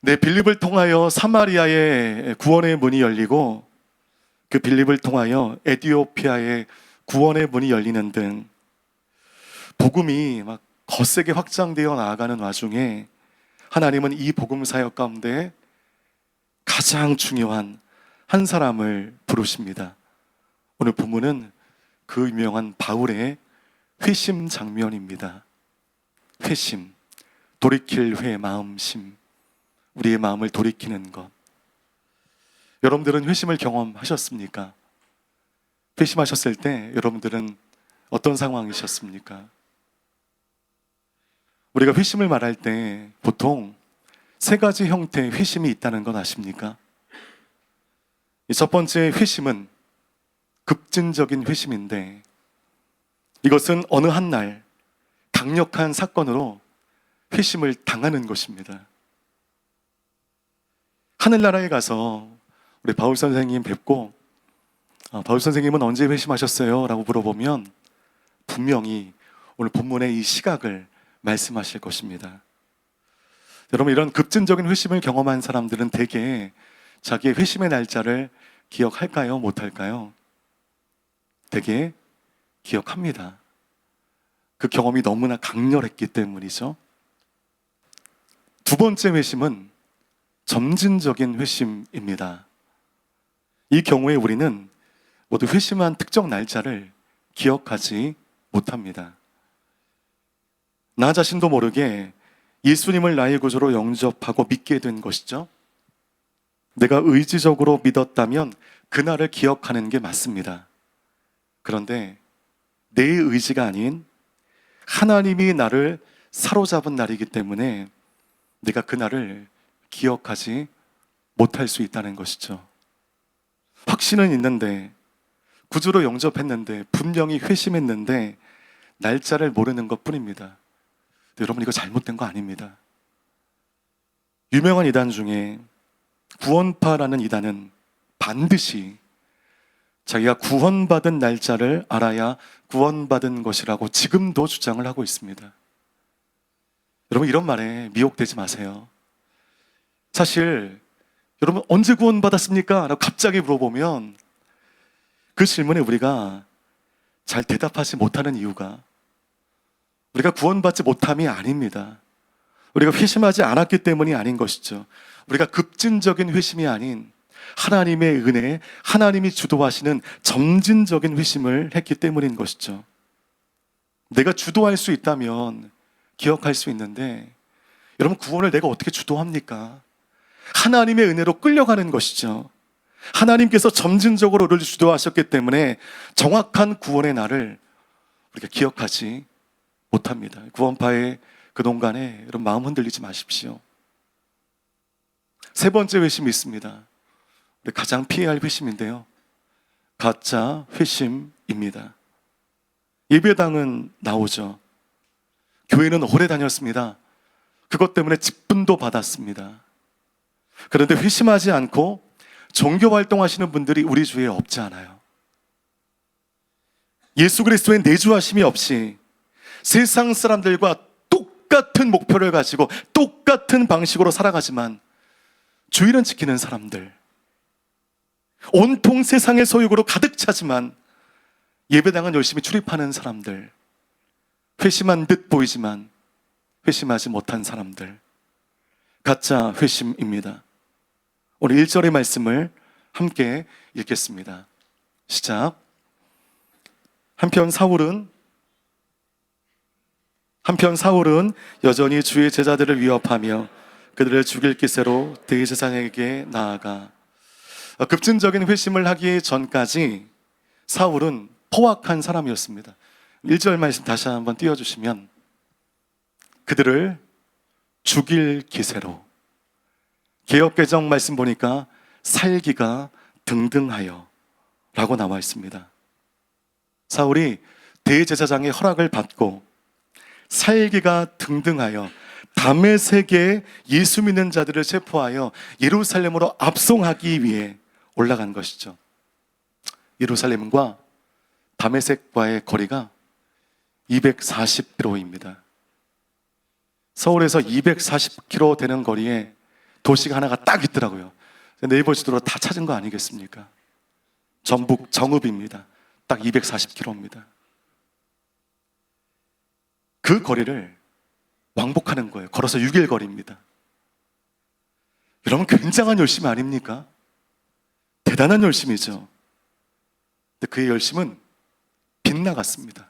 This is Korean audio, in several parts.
내 빌립을 통하여 사마리아의 구원의 문이 열리고 그 빌립을 통하여 에티오피아의 구원의 문이 열리는 등 복음이 막 거세게 확장되어 나아가는 와중에 하나님은 이 복음 사역 가운데 가장 중요한 한 사람을 부르십니다. 오늘 본문은 그 유명한 바울의 회심 장면입니다. 회심, 돌이킬 회, 마음심, 우리의 마음을 돌이키는 것. 여러분들은 회심을 경험하셨습니까? 회심하셨을 때 여러분들은 어떤 상황이셨습니까? 우리가 회심을 말할 때 보통 세 가지 형태의 회심이 있다는 건 아십니까? 첫 번째 회심은 급진적인 회심인데, 이것은 어느 한 날 강력한 사건으로 회심을 당하는 것입니다. 하늘나라에 가서 우리 바울 선생님 뵙고 바울 선생님은 언제 회심하셨어요? 라고 물어보면 분명히 오늘 본문의 이 시각을 말씀하실 것입니다. 여러분, 이런 급진적인 회심을 경험한 사람들은 대개 자기의 회심의 날짜를 기억할까요? 못할까요? 대개 기억합니다. 그 경험이 너무나 강렬했기 때문이죠. 두 번째 회심은 점진적인 회심입니다. 이 경우에 우리는 모두 회심한 특정 날짜를 기억하지 못합니다. 나 자신도 모르게 예수님을 나의 구주로 영접하고 믿게 된 것이죠. 내가 의지적으로 믿었다면 그날을 기억하는 게 맞습니다. 그런데 내 의지가 아닌 하나님이 나를 사로잡은 날이기 때문에 내가 그날을 기억하지 못할 수 있다는 것이죠. 확신은 있는데, 구주로 영접했는데, 분명히 회심했는데 날짜를 모르는 것 뿐입니다. 여러분, 이거 잘못된 거 아닙니다. 유명한 이단 중에 구원파라는 이단은 반드시 자기가 구원받은 날짜를 알아야 구원받은 것이라고 지금도 주장을 하고 있습니다. 여러분, 이런 말에 미혹되지 마세요. 사실 여러분, 언제 구원받았습니까? 라고 갑자기 물어보면 그 질문에 우리가 잘 대답하지 못하는 이유가 우리가 구원받지 못함이 아닙니다. 우리가 회심하지 않았기 때문이 아닌 것이죠. 우리가 급진적인 회심이 아닌 하나님의 은혜, 하나님이 주도하시는 점진적인 회심을 했기 때문인 것이죠. 내가 주도할 수 있다면 기억할 수 있는데, 여러분, 구원을 내가 어떻게 주도합니까? 하나님의 은혜로 끌려가는 것이죠. 하나님께서 점진적으로 우리를 주도하셨기 때문에 정확한 구원의 날을 우리가 기억하지 못합니다. 구원파의 그 농간에 여러분, 마음 흔들리지 마십시오. 세 번째 회심이 있습니다. 가장 피해야 할 회심인데요, 가짜 회심입니다. 예배당은 나오죠. 교회는 오래 다녔습니다. 그것 때문에 직분도 받았습니다. 그런데 회심하지 않고 종교 활동하시는 분들이 우리 주위에 없지 않아요. 예수 그리스도의 내주하심이 없이 세상 사람들과 똑같은 목표를 가지고 똑같은 방식으로 살아가지만 주일은 지키는 사람들, 온통 세상의 소욕으로 가득 차지만 예배당은 열심히 출입하는 사람들, 회심한 듯 보이지만 회심하지 못한 사람들, 가짜 회심입니다. 오늘 1절의 말씀을 함께 읽겠습니다. 시작. 한편 사울은 여전히 주의 제자들을 위협하며 그들을 죽일 기세로 대제사장에게 나아가, 급진적인 회심을 하기 전까지 사울은 포악한 사람이었습니다. 1절 말씀 다시 한번 띄워주시면, 그들을 죽일 기세로, 개역개정 말씀 보니까 살기가 등등하여 라고 나와 있습니다. 사울이 대제사장의 허락을 받고 살기가 등등하여 다메섹에 예수 믿는 자들을 체포하여 예루살렘으로 압송하기 위해 올라간 것이죠. 예루살렘과 다메섹과의 거리가 240km입니다. 서울에서 240km 되는 거리에 도시가 하나가 딱 있더라고요. 네이버 지도로 다 찾은 거 아니겠습니까? 전북 정읍입니다. 딱 240km입니다. 그 거리를 왕복하는 거예요. 걸어서 6일 거리입니다. 여러분, 굉장한 열심 아닙니까? 대단한 열심이죠. 근데 그의 열심은 빗나갔습니다.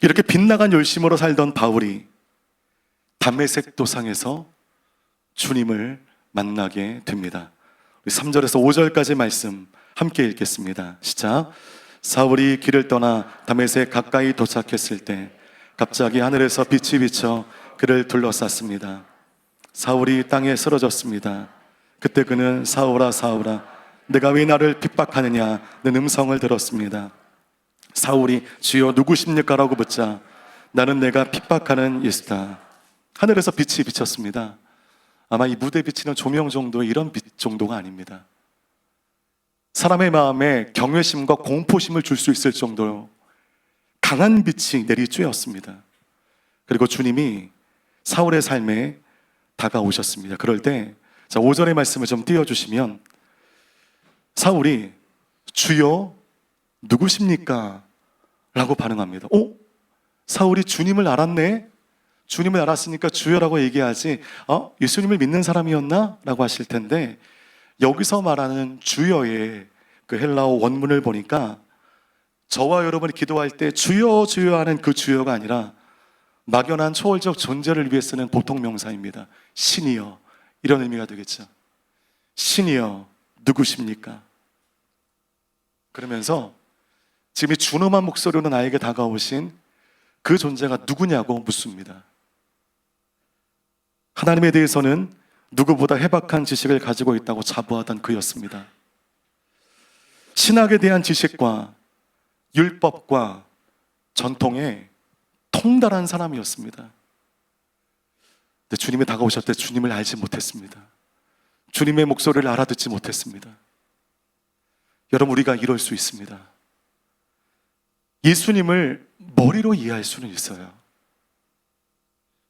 이렇게 빗나간 열심으로 살던 바울이 다메섹 도상에서 주님을 만나게 됩니다. 우리 3절에서 5절까지 말씀 함께 읽겠습니다. 시작. 사울이 길을 떠나 다메섹 가까이 도착했을 때 갑자기 하늘에서 빛이 비쳐 그를 둘러쌌습니다. 사울이 땅에 쓰러졌습니다. 그때 그는 사울아 사울아 내가 왜 나를 핍박하느냐는 음성을 들었습니다. 사울이 주여 누구십니까? 라고 묻자 나는 내가 핍박하는 예수다. 하늘에서 빛이 비쳤습니다. 아마 이 무대에 비치는 조명 정도의 이런 빛 정도가 아닙니다. 사람의 마음에 경외심과 공포심을 줄 수 있을 정도로 강한 빛이 내리쬐었습니다. 그리고 주님이 사울의 삶에 다가오셨습니다. 그럴 때 5절의 말씀을 좀 띄워주시면 사울이 주여 누구십니까? 라고 반응합니다. 사울이 주님을 알았네? 주님을 알았으니까 주여라고 얘기하지 예수님을 믿는 사람이었나? 라고 하실 텐데 여기서 말하는 주여의 그 헬라어 원문을 보니까 저와 여러분이 기도할 때 주여 주여 하는 그 주여가 아니라 막연한 초월적 존재를 위해 쓰는 보통 명사입니다. 신이여, 이런 의미가 되겠죠. 신이여 누구십니까? 그러면서 지금 이 준엄한 목소리로 나에게 다가오신 그 존재가 누구냐고 묻습니다. 하나님에 대해서는 누구보다 해박한 지식을 가지고 있다고 자부하던 그였습니다. 신학에 대한 지식과 율법과 전통에 통달한 사람이었습니다. 근데 주님이 다가오실 때 주님을 알지 못했습니다. 주님의 목소리를 알아듣지 못했습니다. 여러분, 우리가 이럴 수 있습니다. 예수님을 머리로 이해할 수는 있어요.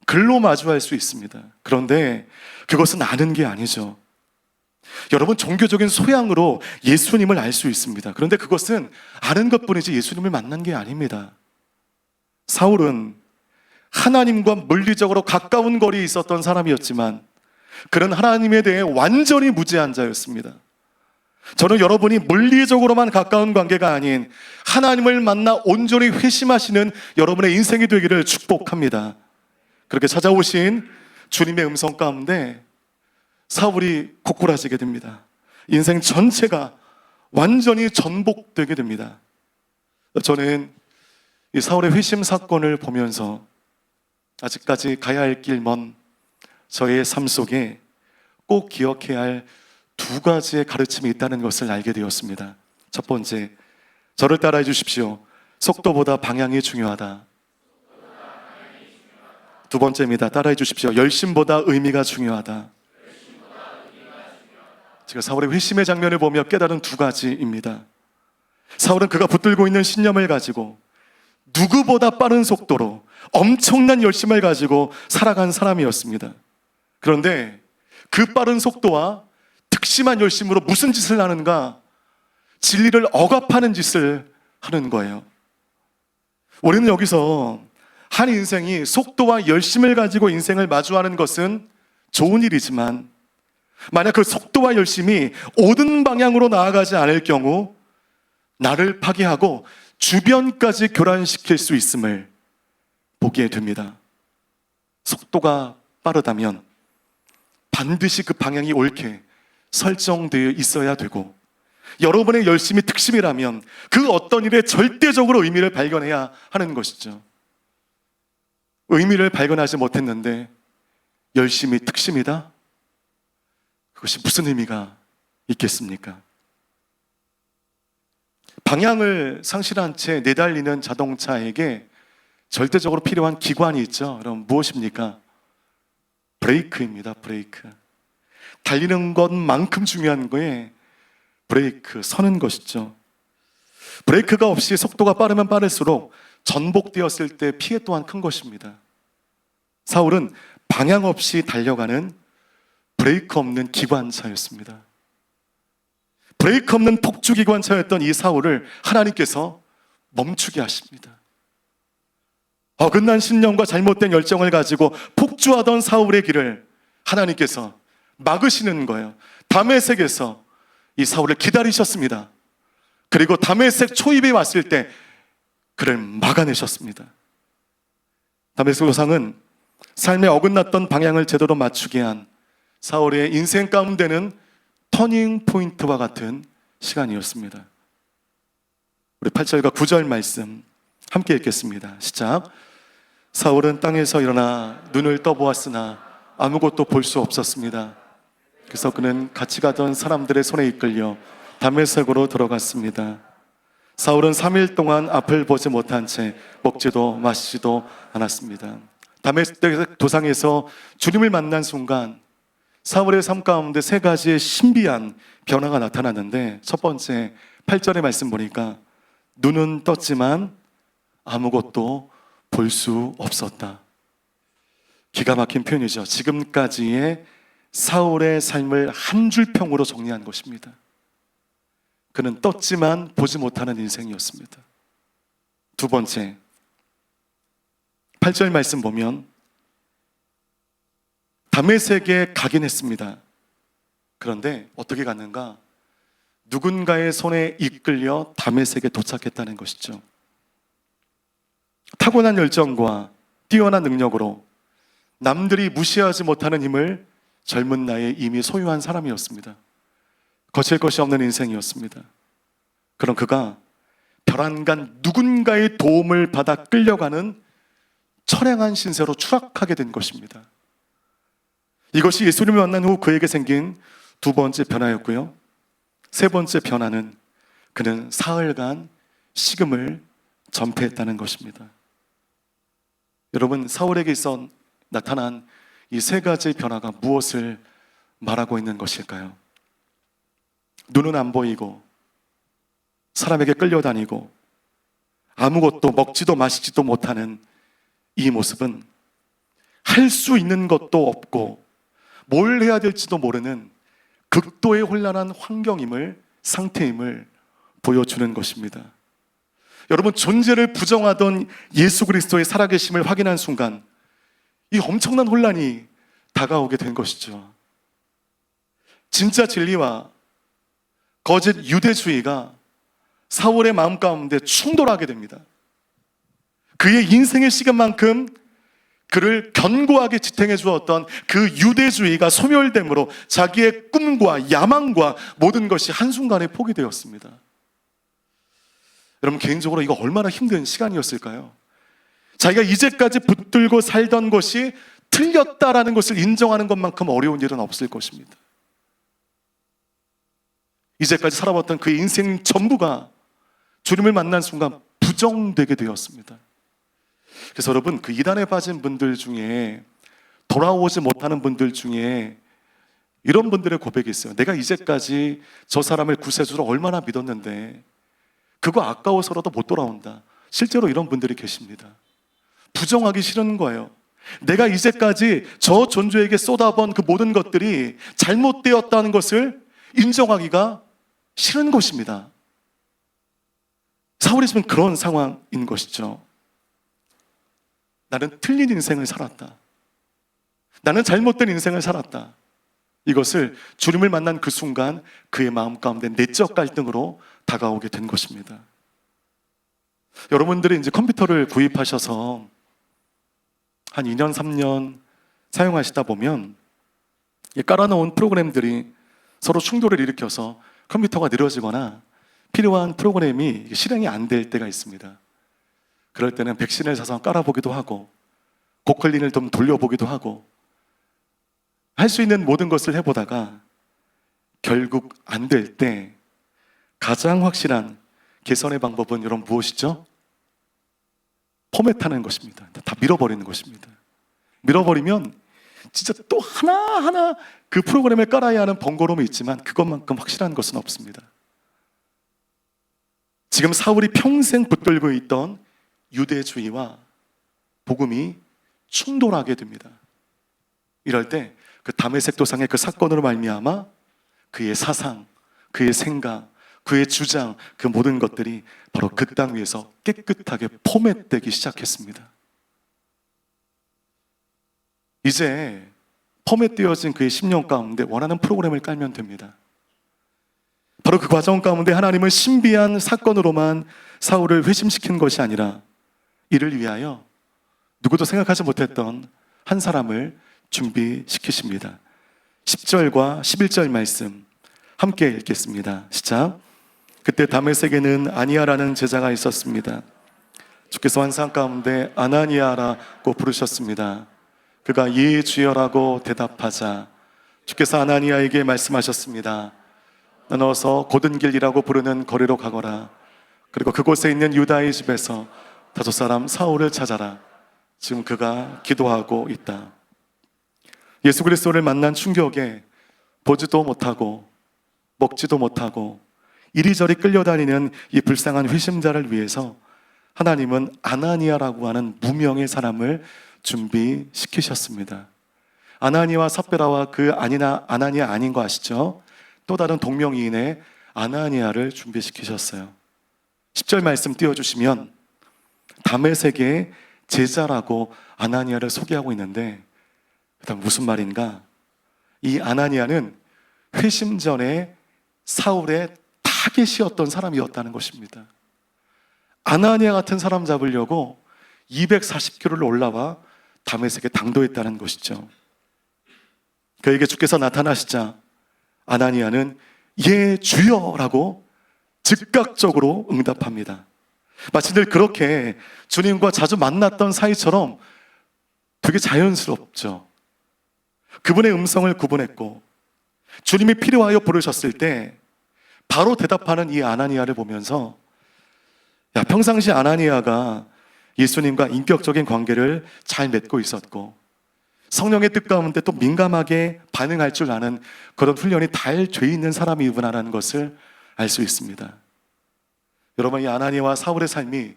글로 마주할 수 있습니다. 그런데 그것은 아는 게 아니죠. 여러분, 종교적인 소양으로 예수님을 알 수 있습니다. 그런데 그것은 아는 것뿐이지 예수님을 만난 게 아닙니다. 사울은 하나님과 물리적으로 가까운 거리에 있었던 사람이었지만 그는 하나님에 대해 완전히 무지한 자였습니다. 저는 여러분이 물리적으로만 가까운 관계가 아닌 하나님을 만나 온전히 회심하시는 여러분의 인생이 되기를 축복합니다. 그렇게 찾아오신 주님의 음성 가운데 사울이 고꾸라지게 됩니다. 인생 전체가 완전히 전복되게 됩니다. 저는 이 사울의 회심 사건을 보면서 아직까지 가야 할 길 먼 저의 삶 속에 꼭 기억해야 할 두 가지의 가르침이 있다는 것을 알게 되었습니다. 첫 번째, 저를 따라해 주십시오. 속도보다 방향이 중요하다. 두 번째입니다. 따라해 주십시오. 열심보다 의미가 중요하다. 제가 사울의 회심의 장면을 보며 깨달은 두 가지입니다. 사울은 그가 붙들고 있는 신념을 가지고 누구보다 빠른 속도로 엄청난 열심을 가지고 살아간 사람이었습니다. 그런데 그 빠른 속도와 특심한 열심으로 무슨 짓을 하는가? 진리를 억압하는 짓을 하는 거예요. 우리는 여기서 한 인생이 속도와 열심을 가지고 인생을 마주하는 것은 좋은 일이지만 만약 그 속도와 열심이 옳은 방향으로 나아가지 않을 경우 나를 파괴하고 주변까지 교란시킬 수 있음을 보게 됩니다. 속도가 빠르다면 반드시 그 방향이 옳게 설정되어 있어야 되고 여러분의 열심이 특심이라면 그 어떤 일에 절대적으로 의미를 발견해야 하는 것이죠. 의미를 발견하지 못했는데 열심이 특심이다? 그것이 무슨 의미가 있겠습니까? 방향을 상실한 채 내달리는 자동차에게 절대적으로 필요한 기관이 있죠. 그럼 무엇입니까? 브레이크입니다. 브레이크. 달리는 것만큼 중요한 거에 브레이크, 서는 것이죠. 브레이크가 없이 속도가 빠르면 빠를수록 전복되었을 때 피해 또한 큰 것입니다. 사울은 방향 없이 달려가는 브레이크 없는 기관차였습니다. 브레이크 없는 폭주 기관차였던 이 사울을 하나님께서 멈추게 하십니다. 어긋난 신념과 잘못된 열정을 가지고 폭주하던 사울의 길을 하나님께서 막으시는 거예요. 다메섹에서 이 사울을 기다리셨습니다. 그리고 다메섹 초입에 왔을 때 그를 막아내셨습니다. 다메섹 도상은 삶에 어긋났던 방향을 제대로 맞추게 한 사울의 인생 가운데는 터닝 포인트와 같은 시간이었습니다. 우리 8절과 9절 말씀 함께 읽겠습니다. 시작. 사울은 땅에서 일어나 눈을 떠보았으나 아무것도 볼 수 없었습니다. 그래서 그는 같이 가던 사람들의 손에 이끌려 다메섹으로 들어갔습니다. 사울은 3일 동안 앞을 보지 못한 채 먹지도 마시지도 않았습니다. 다메섹 도상에서 주님을 만난 순간 사울의 삶 가운데 세 가지의 신비한 변화가 나타났는데, 첫 번째 8절의 말씀 보니까 눈은 떴지만 아무것도 볼 수 없었다. 기가 막힌 표현이죠. 지금까지의 사울의 삶을 한 줄 평으로 정리한 것입니다. 그는 떴지만 보지 못하는 인생이었습니다. 두 번째 8절 말씀 보면 다메섹에 가긴 했습니다. 그런데 어떻게 갔는가? 누군가의 손에 이끌려 다메섹에 도착했다는 것이죠. 타고난 열정과 뛰어난 능력으로 남들이 무시하지 못하는 힘을 젊은 나이에 이미 소유한 사람이었습니다. 거칠 것이 없는 인생이었습니다. 그럼 그가 벼랑간 누군가의 도움을 받아 끌려가는 처량한 신세로 추락하게 된 것입니다. 이것이 예수님을 만난 후 그에게 생긴 두 번째 변화였고요. 세 번째 변화는 그는 사흘간 식음을 전폐했다는 것입니다. 여러분, 사울에게 있어 나타난 이 세 가지 변화가 무엇을 말하고 있는 것일까요? 눈은 안 보이고 사람에게 끌려다니고 아무것도 먹지도 마시지도 못하는 이 모습은 할 수 있는 것도 없고 뭘 해야 될지도 모르는 극도의 혼란한 환경임을, 상태임을 보여주는 것입니다. 여러분, 존재를 부정하던 예수 그리스도의 살아계심을 확인한 순간 이 엄청난 혼란이 다가오게 된 것이죠. 진짜 진리와 거짓 유대주의가 사울의 마음 가운데 충돌하게 됩니다. 그의 인생의 시간만큼 그를 견고하게 지탱해 주었던 그 유대주의가 소멸됨으로 자기의 꿈과 야망과 모든 것이 한순간에 포기되었습니다. 여러분, 개인적으로 이거 얼마나 힘든 시간이었을까요? 자기가 이제까지 붙들고 살던 것이 틀렸다라는 것을 인정하는 것만큼 어려운 일은 없을 것입니다. 이제까지 살아왔던 그의 인생 전부가 주님을 만난 순간 부정되게 되었습니다. 그래서 여러분, 그 이단에 빠진 분들 중에, 돌아오지 못하는 분들 중에 이런 분들의 고백이 있어요. 내가 이제까지 저 사람을 구세주로 얼마나 믿었는데 그거 아까워서라도 못 돌아온다. 실제로 이런 분들이 계십니다. 부정하기 싫은 거예요. 내가 이제까지 저 존재에게 쏟아본 그 모든 것들이 잘못되었다는 것을 인정하기가 싫은 것입니다. 사울이 지금 그런 상황인 것이죠. 나는 틀린 인생을 살았다. 나는 잘못된 인생을 살았다. 이것을 주님을 만난 그 순간 그의 마음 가운데 내적 갈등으로 다가오게 된 것입니다. 여러분들이 이제 컴퓨터를 구입하셔서 한 2년, 3년 사용하시다 보면 깔아놓은 프로그램들이 서로 충돌을 일으켜서 컴퓨터가 느려지거나 필요한 프로그램이 실행이 안 될 때가 있습니다. 그럴 때는 백신을 사서 깔아보기도 하고 고클린을 좀 돌려보기도 하고 할 수 있는 모든 것을 해보다가 결국 안 될 때 가장 확실한 개선의 방법은 여러분 무엇이죠? 포맷하는 것입니다. 다 밀어버리는 것입니다. 밀어버리면 진짜 또 하나하나 그 프로그램을 깔아야 하는 번거로움이 있지만 그것만큼 확실한 것은 없습니다. 지금 사울이 평생 붙들고 있던 유대주의와 복음이 충돌하게 됩니다. 이럴 때 그 다메섹 도상의 그 사건으로 말미암아 그의 사상, 그의 생각, 그의 주장, 그 모든 것들이 바로 그 땅 위에서 깨끗하게 포맷되기 시작했습니다. 이제 포맷되어진 그의 10년 가운데 원하는 프로그램을 깔면 됩니다. 바로 그 과정 가운데 하나님은 신비한 사건으로만 사울을 회심시킨 것이 아니라 이를 위하여 누구도 생각하지 못했던 한 사람을 준비시키십니다. 10절과 11절 말씀 함께 읽겠습니다. 시작. 그때 다메섹에는 아니야라는 제자가 있었습니다. 주께서 환상 가운데 아나니아라고 부르셨습니다. 그가 예 주여라고 대답하자 주께서 아나니아에게 말씀하셨습니다. 너는 어서 곧은 길이라고 부르는 거리로 가거라. 그리고 그곳에 있는 유다의 집에서 다섯 사람 사울을 찾아라. 지금 그가 기도하고 있다. 예수 그리스도를 만난 충격에 보지도 못하고 먹지도 못하고 이리저리 끌려다니는 이 불쌍한 회심자를 위해서 하나님은 아나니아라고 하는 무명의 사람을 준비시키셨습니다. 아나니아와 삽베라와 그 아나니아 아닌 거 아시죠? 또 다른 동명이인의 아나니아를 준비시키셨어요. 10절 말씀 띄워주시면 다메섹의 제자라고 아나니아를 소개하고 있는데 그다음 무슨 말인가? 이 아나니아는 회심 전에 사울의 타겟이었던 사람이었다는 것입니다. 아나니아 같은 사람 잡으려고 240km를 올라와 다메섹에 당도했다는 것이죠. 그에게 주께서 나타나시자 아나니아는 예 주여라고 즉각적으로 응답합니다. 마치 늘 그렇게 주님과 자주 만났던 사이처럼 되게 자연스럽죠. 그분의 음성을 구분했고 주님이 필요하여 부르셨을 때 바로 대답하는 이 아나니아를 보면서 평상시 아나니아가 예수님과 인격적인 관계를 잘 맺고 있었고 성령의 뜻 가운데 또 민감하게 반응할 줄 아는 그런 훈련이 잘 돼 있는 사람이구나라는 것을 알 수 있습니다. 여러분, 이 아나니아와 사울의 삶이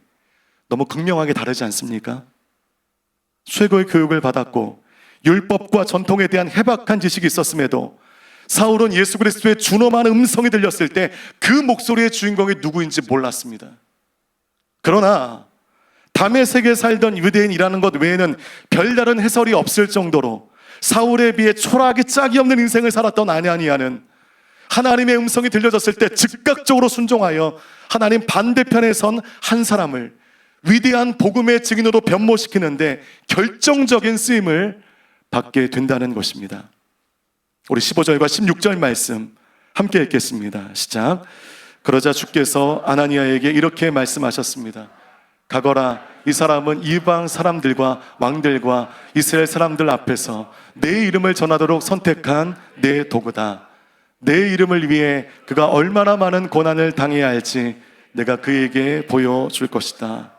너무 극명하게 다르지 않습니까? 최고의 교육을 받았고 율법과 전통에 대한 해박한 지식이 있었음에도 사울은 예수 그리스도의 준엄한 음성이 들렸을 때 그 목소리의 주인공이 누구인지 몰랐습니다. 그러나 다메섹에 살던 유대인이라는 것 외에는 별다른 해설이 없을 정도로 사울에 비해 초라하게 짝이 없는 인생을 살았던 아나니아는 하나님의 음성이 들려졌을 때 즉각적으로 순종하여 하나님 반대편에 선 한 사람을 위대한 복음의 증인으로 변모시키는데 결정적인 쓰임을 받게 된다는 것입니다. 우리 15절과 16절 말씀 함께 읽겠습니다. 시작. 그러자 주께서 아나니아에게 이렇게 말씀하셨습니다. 가거라. 이 사람은 이방 사람들과 왕들과 이스라엘 사람들 앞에서 내 이름을 전하도록 선택한 내 도구다. 내 이름을 위해 그가 얼마나 많은 고난을 당해야 할지 내가 그에게 보여줄 것이다.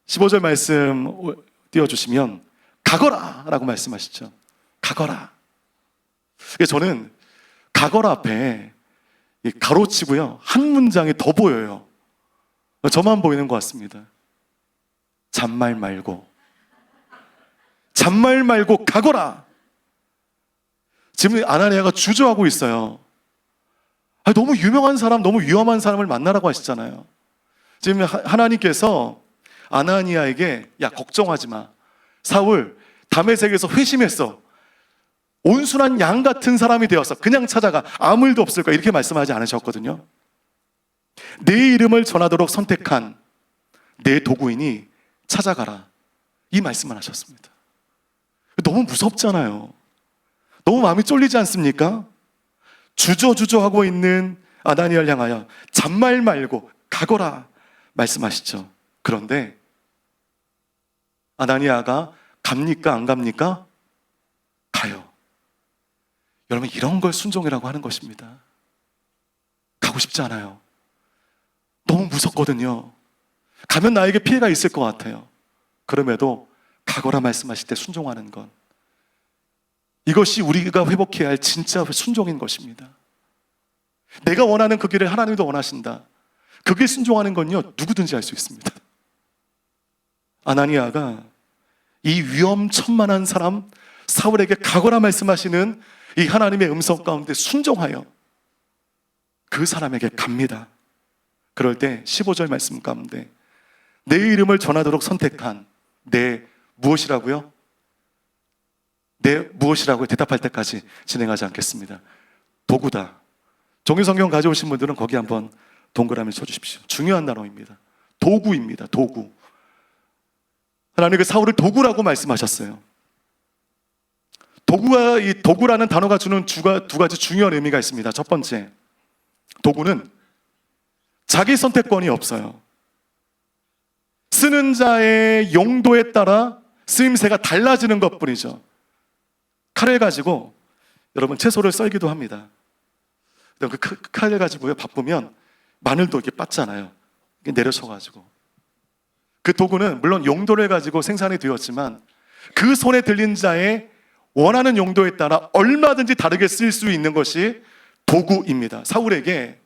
15절 말씀 띄워주시면 가거라 라고 말씀하시죠. 가거라. 저는 가거라 앞에 가로치고요 한 문장이 더 보여요. 저만 보이는 것 같습니다. 잔말 말고 가거라. 지금 아나니아가 주저하고 있어요. 너무 유명한 사람, 너무 위험한 사람을 만나라고 하시잖아요. 지금 하나님께서 아나니아에게 야 걱정하지 마. 사울 다메섹에서 회심했어. 온순한 양 같은 사람이 되었어. 그냥 찾아가. 아무 일도 없을 거야. 이렇게 말씀하지 않으셨거든요. 내 이름을 전하도록 선택한 내 도구이니 찾아가라. 이 말씀을 하셨습니다. 너무 무섭잖아요. 너무 마음이 쫄리지 않습니까? 주저주저하고 있는 아나니아를 향하여 잔말 말고 가거라 말씀하시죠. 그런데 아나니아가 갑니까 안 갑니까? 가요. 여러분, 이런 걸 순종이라고 하는 것입니다. 가고 싶지 않아요. 너무 무섭거든요. 가면 나에게 피해가 있을 것 같아요. 그럼에도 가거라 말씀하실 때 순종하는 것, 이것이 우리가 회복해야 할 진짜 순종인 것입니다. 내가 원하는 그 길을 하나님도 원하신다. 그 길 순종하는 건요 누구든지 할 수 있습니다. 아나니아가 이 위험천만한 사람 사울에게 가거라 말씀하시는 이 하나님의 음성 가운데 순종하여 그 사람에게 갑니다. 그럴 때 15절 말씀 가운데 내 이름을 전하도록 선택한 내 무엇이라고요? 내 무엇이라고 대답할 때까지 진행하지 않겠습니다. 도구다. 종이성경 가져오신 분들은 거기 한번 동그라미 쳐주십시오. 중요한 단어입니다. 도구입니다. 도구. 하나님 그 사울을 도구라고 말씀하셨어요. 이 도구라는 단어가 주는 두 가지 중요한 의미가 있습니다. 첫 번째, 도구는 자기 선택권이 없어요. 쓰는 자의 용도에 따라 쓰임새가 달라지는 것뿐이죠. 칼을 가지고 여러분 채소를 썰기도 합니다. 그 칼을 가지고요, 바쁘면 마늘도 이렇게 빻잖아요. 내려쳐가지고. 그 도구는 물론 용도를 가지고 생산이 되었지만 그 손에 들린 자의 원하는 용도에 따라 얼마든지 다르게 쓸 수 있는 것이 도구입니다. 사울에게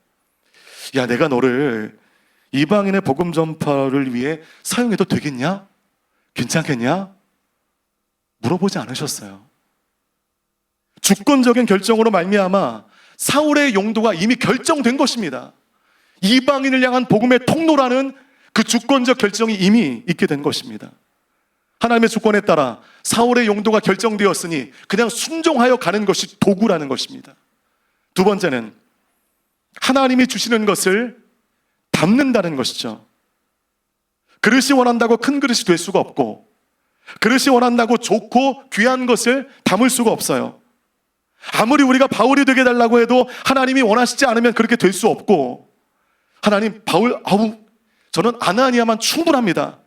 야, 내가 너를 이방인의 복음 전파를 위해 사용해도 되겠냐? 괜찮겠냐? 물어보지 않으셨어요. 주권적인 결정으로 말미암아 사울의 용도가 이미 결정된 것입니다. 이방인을 향한 복음의 통로라는 그 주권적 결정이 이미 있게 된 것입니다. 하나님의 주권에 따라 사울의 용도가 결정되었으니 그냥 순종하여 가는 것이 도구라는 것입니다. 두 번째는 하나님이 주시는 것을 담는다는 것이죠. 그릇이 원한다고 큰 그릇이 될 수가 없고, 그릇이 원한다고 좋고 귀한 것을 담을 수가 없어요. 아무리 우리가 바울이 되게 달라고 해도 하나님이 원하시지 않으면 그렇게 될 수 없고, 하나님 저는 아나니아만 충분합니다.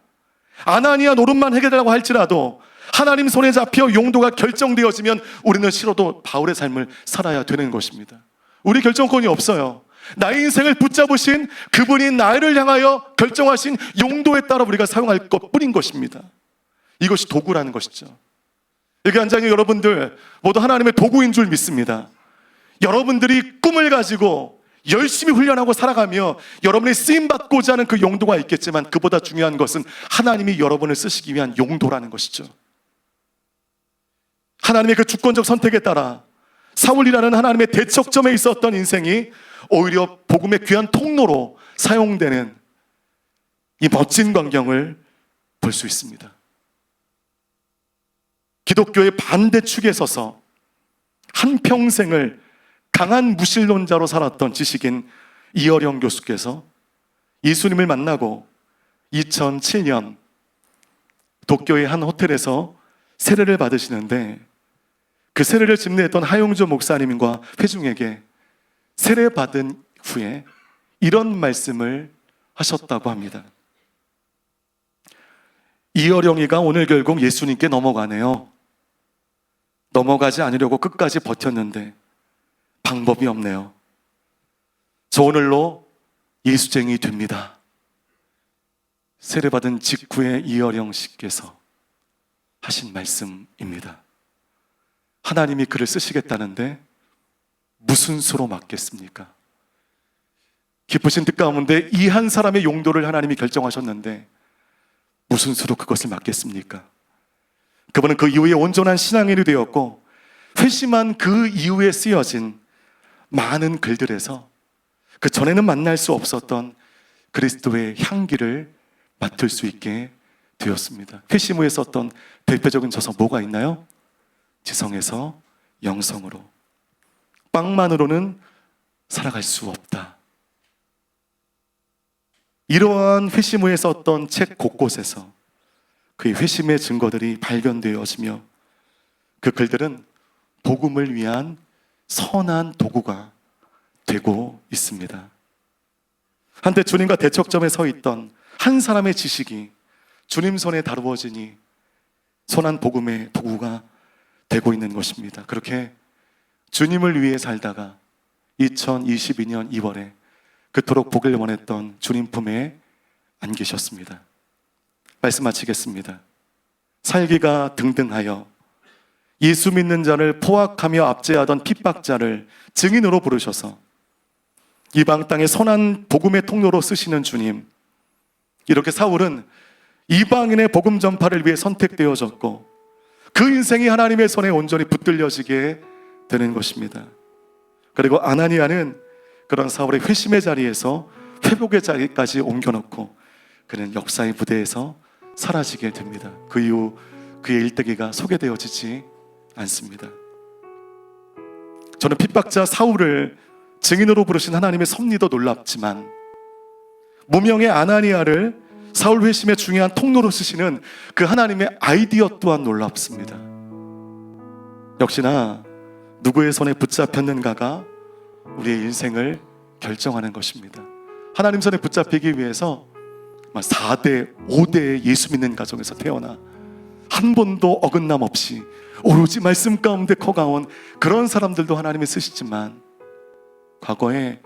아나니아 노릇만 해결되라고 할지라도 하나님 손에 잡혀 용도가 결정되어지면 우리는 싫어도 바울의 삶을 살아야 되는 것입니다. 우리 결정권이 없어요. 나의 인생을 붙잡으신 그분이 나를 향하여 결정하신 용도에 따라 우리가 사용할 것뿐인 것입니다. 이것이 도구라는 것이죠. 여기 앉아있는 여러분들 모두 하나님의 도구인 줄 믿습니다. 여러분들이 꿈을 가지고 열심히 훈련하고 살아가며 여러분이 쓰임받고자 하는 그 용도가 있겠지만 그보다 중요한 것은 하나님이 여러분을 쓰시기 위한 용도라는 것이죠. 하나님의 그 주권적 선택에 따라 사울이라는 하나님의 대척점에 있었던 인생이 오히려 복음의 귀한 통로로 사용되는 이 멋진 광경을 볼 수 있습니다. 기독교의 반대축에 서서 한평생을 강한 무신론자로 살았던 지식인 이어령 교수께서 예수님을 만나고 2007년 도쿄의 한 호텔에서 세례를 받으시는데 그 세례를 집례했던 하용조 목사님과 회중에게 세례받은 후에 이런 말씀을 하셨다고 합니다. 이어령이가 오늘 결국 예수님께 넘어가네요. 넘어가지 않으려고 끝까지 버텼는데 방법이 없네요. 저 오늘로 예수쟁이 됩니다. 세례받은 직후에 이어령 씨께서 하신 말씀입니다. 하나님이 그를 쓰시겠다는데 무슨 수로 맡겠습니까? 기쁘신 뜻 가운데 이 한 사람의 용도를 하나님이 결정하셨는데 무슨 수로 그것을 맡겠습니까? 그분은 그 이후에 온전한 신앙인이 되었고 회심한 그 이후에 쓰여진 많은 글들에서 그 전에는 만날 수 없었던 그리스도의 향기를 맡을 수 있게 되었습니다. 회심 후에 썼던 대표적인 저서 뭐가 있나요? 지성에서 영성으로. 빵만으로는 살아갈 수 없다. 이러한 회심 후에 썼던 책 곳곳에서 그의 회심의 증거들이 발견되어지며 그 글들은 복음을 위한 선한 도구가 되고 있습니다. 한때 주님과 대척점에 서 있던 한 사람의 지식이 주님 손에 다루어지니 선한 복음의 도구가 되고 있는 것입니다. 그렇게 주님을 위해 살다가 2022년 2월에 그토록 복을 원했던 주님 품에 안기셨습니다. 말씀 마치겠습니다. 살기가 등등하여 예수 믿는 자를 포악하며 압제하던 핍박자를 증인으로 부르셔서 이방 땅의 선한 복음의 통로로 쓰시는 주님, 이렇게 사울은 이방인의 복음 전파를 위해 선택되어졌고 그 인생이 하나님의 손에 온전히 붙들려지게 되는 것입니다. 그리고 아나니아는 그런 사울의 회심의 자리에서 회복의 자리까지 옮겨놓고 그는 역사의 무대에서 사라지게 됩니다. 그 이후 그의 일대기가 소개되어지지 않습니다. 저는 핍박자 사울을 증인으로 부르신 하나님의 섭리도 놀랍지만 무명의 아나니아를 사울 회심의 중요한 통로로 쓰시는 그 하나님의 아이디어 또한 놀랍습니다. 역시나 누구의 손에 붙잡혔는가가 우리의 인생을 결정하는 것입니다. 하나님 손에 붙잡히기 위해서 4대, 5대의 예수 믿는 가정에서 태어나 한 번도 어긋남 없이 오로지 말씀 가운데 커가온 그런 사람들도 하나님이 쓰시지만 과거에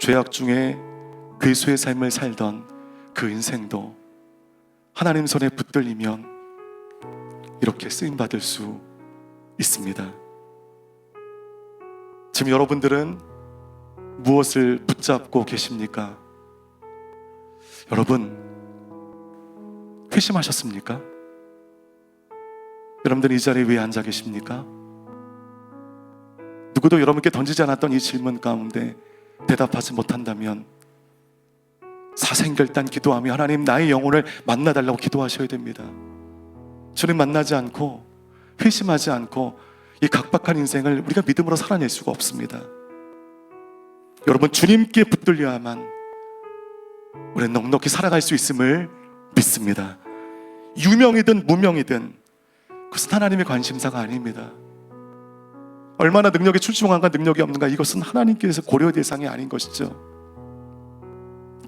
죄악 중에 괴수의 삶을 살던 그 인생도 하나님 손에 붙들리면 이렇게 쓰임받을 수 있습니다. 지금 여러분들은 무엇을 붙잡고 계십니까? 여러분, 회심하셨습니까? 여러분들 이 자리에 왜 앉아 계십니까? 누구도 여러분께 던지지 않았던 이 질문 가운데 대답하지 못한다면 사생결단 기도하며 하나님 나의 영혼을 만나달라고 기도하셔야 됩니다. 주님 만나지 않고 회심하지 않고 이 각박한 인생을 우리가 믿음으로 살아낼 수가 없습니다. 여러분, 주님께 붙들려야만 우리는 넉넉히 살아갈 수 있음을 믿습니다. 유명이든 무명이든 그것은 하나님의 관심사가 아닙니다. 얼마나 능력이 출중한가 능력이 없는가, 이것은 하나님께서 고려 대상이 아닌 것이죠.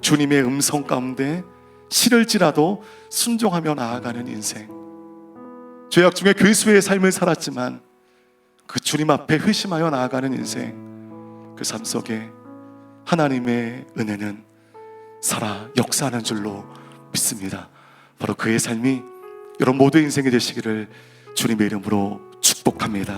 주님의 음성 가운데 싫을지라도 순종하며 나아가는 인생, 죄악 중에 괴수의 삶을 살았지만 그 주님 앞에 회심하여 나아가는 인생, 그 삶 속에 하나님의 은혜는 살아 역사하는 줄로 믿습니다. 바로 그의 삶이 여러분 모두의 인생이 되시기를 주님의 이름으로 축복합니다.